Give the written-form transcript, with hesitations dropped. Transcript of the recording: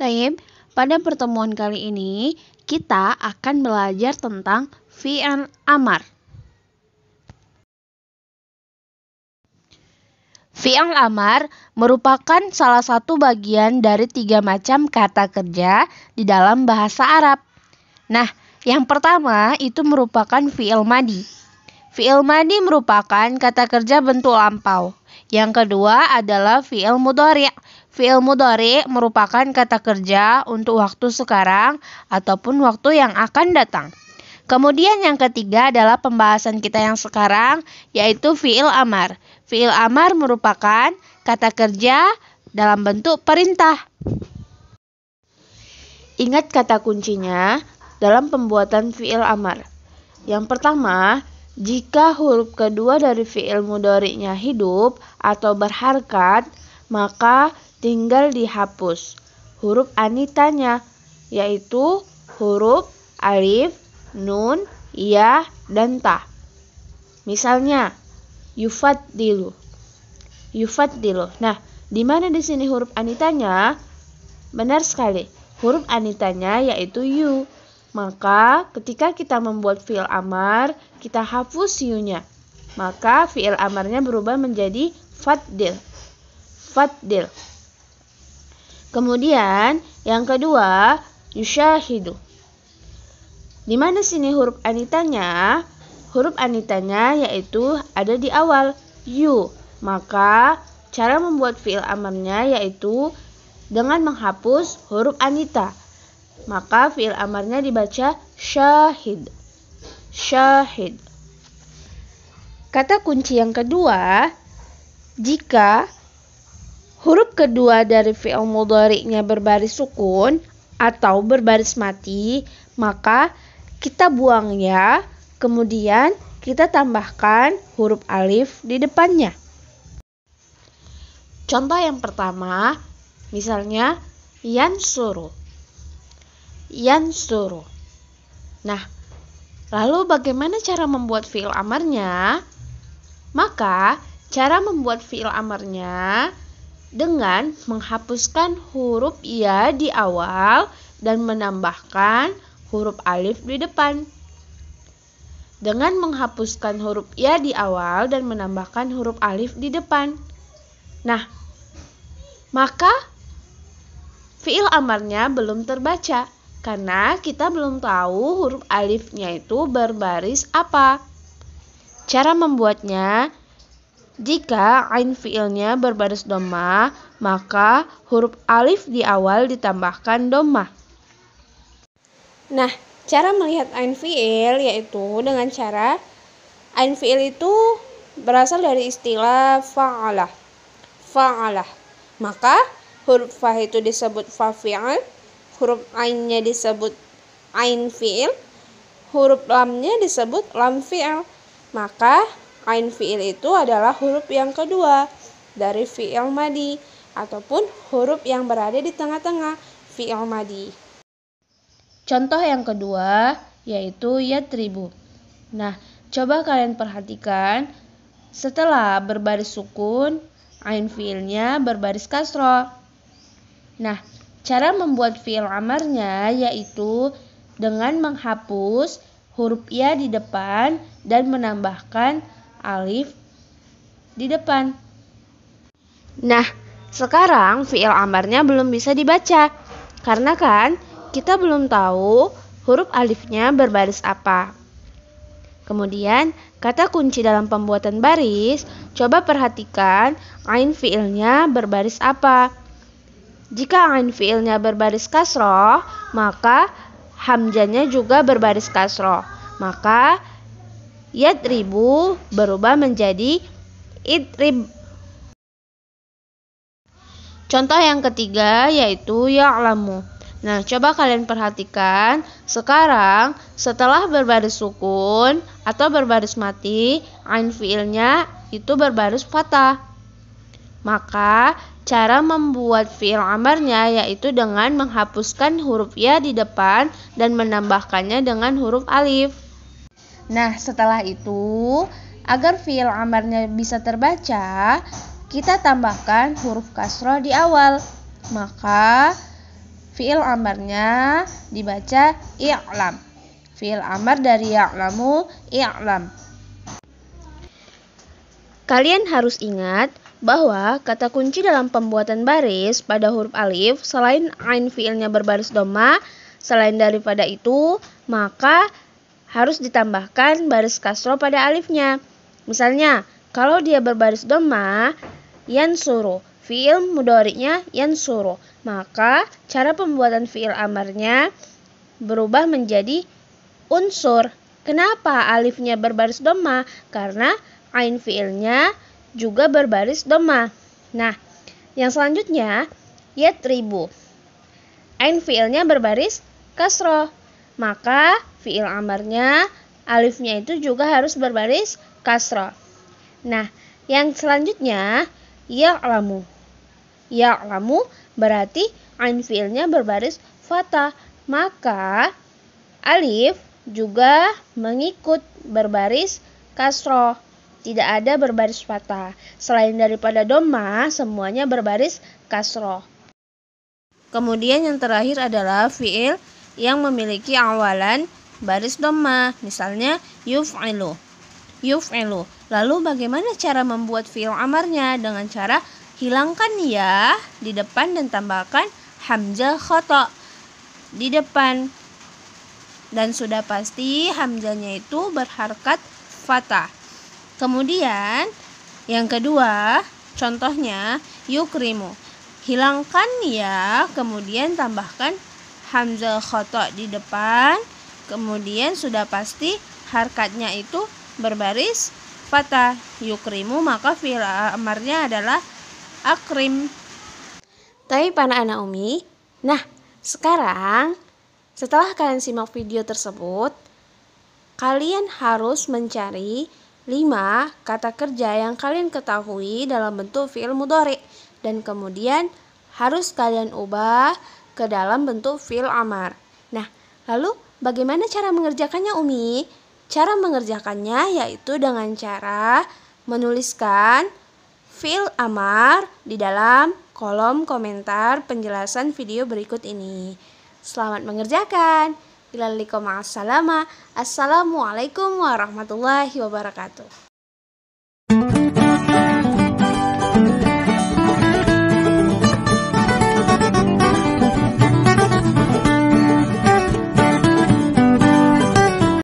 Taib, pada pertemuan kali ini kita akan belajar tentang fi'il amar. Fi'il amar merupakan salah satu bagian dari 3 macam kata kerja di dalam bahasa Arab. Nah, yang pertama itu merupakan fi'il madi. Fi'il madi merupakan kata kerja bentuk lampau. Yang kedua adalah fi'il mudhari'. Fi'il mudhari' merupakan kata kerja untuk waktu sekarang ataupun waktu yang akan datang. Kemudian yang ketiga adalah pembahasan kita yang sekarang, yaitu fi'il amar. Fi'il amar merupakan kata kerja dalam bentuk perintah. Ingat kata kuncinya dalam pembuatan fi'il amar. Yang pertama, jika huruf kedua dari fi'il mudhari'nya hidup atau berharkat, maka tinggal dihapus huruf anitanya, yaitu huruf alif, nun, ya, dan ta. Misalnya, yufaddilu. Nah, di mana di sini huruf anitanya? Benar sekali, huruf anitanya yaitu yu. Maka ketika kita membuat fi'il amar, kita hapus yu-nya. Maka fi'il amarnya berubah menjadi faddil. Kemudian yang kedua, yushahidu. Di mana sini huruf anitanya? Huruf anitanya yaitu ada di awal, yu. Maka cara membuat fi'il amarnya yaitu dengan menghapus huruf anita. Maka fi'il amarnya dibaca syahid. Kata kunci yang kedua, jika huruf kedua dari fi'il mudhari'nya berbaris sukun atau berbaris mati, maka kita buang ya, kemudian kita tambahkan huruf alif di depannya. Contoh yang pertama, misalnya yansuru. Nah, lalu bagaimana cara membuat fi'il amarnya? Maka, cara membuat fi'il amarnya dengan menghapuskan huruf ya di awal dan menambahkan huruf alif di depan. Dengan menghapuskan huruf ya di awal dan menambahkan huruf alif di depan. Nah, maka fi'il amarnya belum terbaca karena kita belum tahu huruf alifnya itu berbaris apa. Cara membuatnya, jika ain fi'ilnya berbaris dhammah, maka huruf alif di awal ditambahkan dhammah. Nah, cara melihat ain fi'il yaitu dengan cara ain fi'il itu berasal dari istilah fa'alah. Maka huruf fa itu disebut fa fi'il, huruf ainnya disebut ain fi'il, huruf lamnya disebut lam fi'il. Maka ain fi'il itu adalah huruf yang kedua dari fi'il madi ataupun huruf yang berada di tengah-tengah fi'il madi. Contoh yang kedua yaitu yadribu. Nah, coba kalian perhatikan, setelah berbaris sukun, ain fi'ilnya berbaris kasroh. Nah, cara membuat fi'il amarnya yaitu dengan menghapus huruf ya di depan dan menambahkan alif di depan. Nah, sekarang fi'il amarnya belum bisa dibaca. Karena kan kita belum tahu huruf alifnya berbaris apa. Kemudian, kata kunci dalam pembuatan baris, coba perhatikan ain fi'ilnya berbaris apa. Jika ain fi'ilnya berbaris kasroh, maka hamzahnya juga berbaris kasroh. Maka yadribu berubah menjadi idrib. Contoh yang ketiga yaitu ya'lamu. Nah, coba kalian perhatikan, sekarang setelah berbaris sukun atau berbaris mati, ain fi'ilnya itu berbaris fathah. Maka cara membuat fi'il amarnya yaitu dengan menghapuskan huruf ya di depan dan menambahkannya dengan huruf alif. Nah, setelah itu, agar fi'il amarnya bisa terbaca, kita tambahkan huruf kasroh di awal. Maka fi'il amarnya dibaca i'lam. Fi'il amar dari ya'lamu, i'lam. Kalian harus ingat bahwa kata kunci dalam pembuatan baris pada huruf alif selain ain fi'ilnya berbaris dhamma, selain daripada itu maka harus ditambahkan baris kasroh pada alifnya. Misalnya, kalau dia berbaris dhamma, yansuru, fi'il mudhari'nya yansuru, maka cara pembuatan fi'il amarnya berubah menjadi unsur. Kenapa alifnya berbaris dhamma? Karena ain fi'ilnya juga berbaris dhamma. Nah, yang selanjutnya yatribu. Ain fi'ilnya berbaris kasroh. Maka fi'il amarnya alifnya itu juga harus berbaris kasroh. Nah, yang selanjutnya ya'lamu. Ya'lamu berarti ain fi'ilnya berbaris fathah. Maka alif juga mengikut berbaris kasroh. Tidak ada berbaris fathah. Selain daripada dhamma, semuanya berbaris kasroh. Kemudian yang terakhir adalah fi'il yang memiliki awalan baris dhamma. Misalnya yuf'ilu. Yuf'ilu. Lalu bagaimana cara membuat fi'il amarnya? Dengan cara hilangkan ya di depan dan tambahkan hamzah khata di depan. Dan sudah pasti hamzahnya itu berharkat fathah. Kemudian yang kedua, contohnya yukrimu. Hilangkan ya, kemudian tambahkan hamzah khata di depan. Kemudian sudah pasti harkatnya itu berbaris fathah. Yukrimu, maka fi'il amarnya adalah akrim. Tapi anak-anak Umi, nah sekarang setelah kalian simak video tersebut, kalian harus mencari 5 kata kerja yang kalian ketahui dalam bentuk fi'il mudhari dan kemudian harus kalian ubah ke dalam bentuk fi'il amar. Nah, lalu bagaimana cara mengerjakannya Umi? Cara mengerjakannya yaitu dengan cara menuliskan fi'il amar di dalam kolom komentar penjelasan video berikut ini. Selamat mengerjakan. Assalamualaikum warahmatullahi wabarakatuh.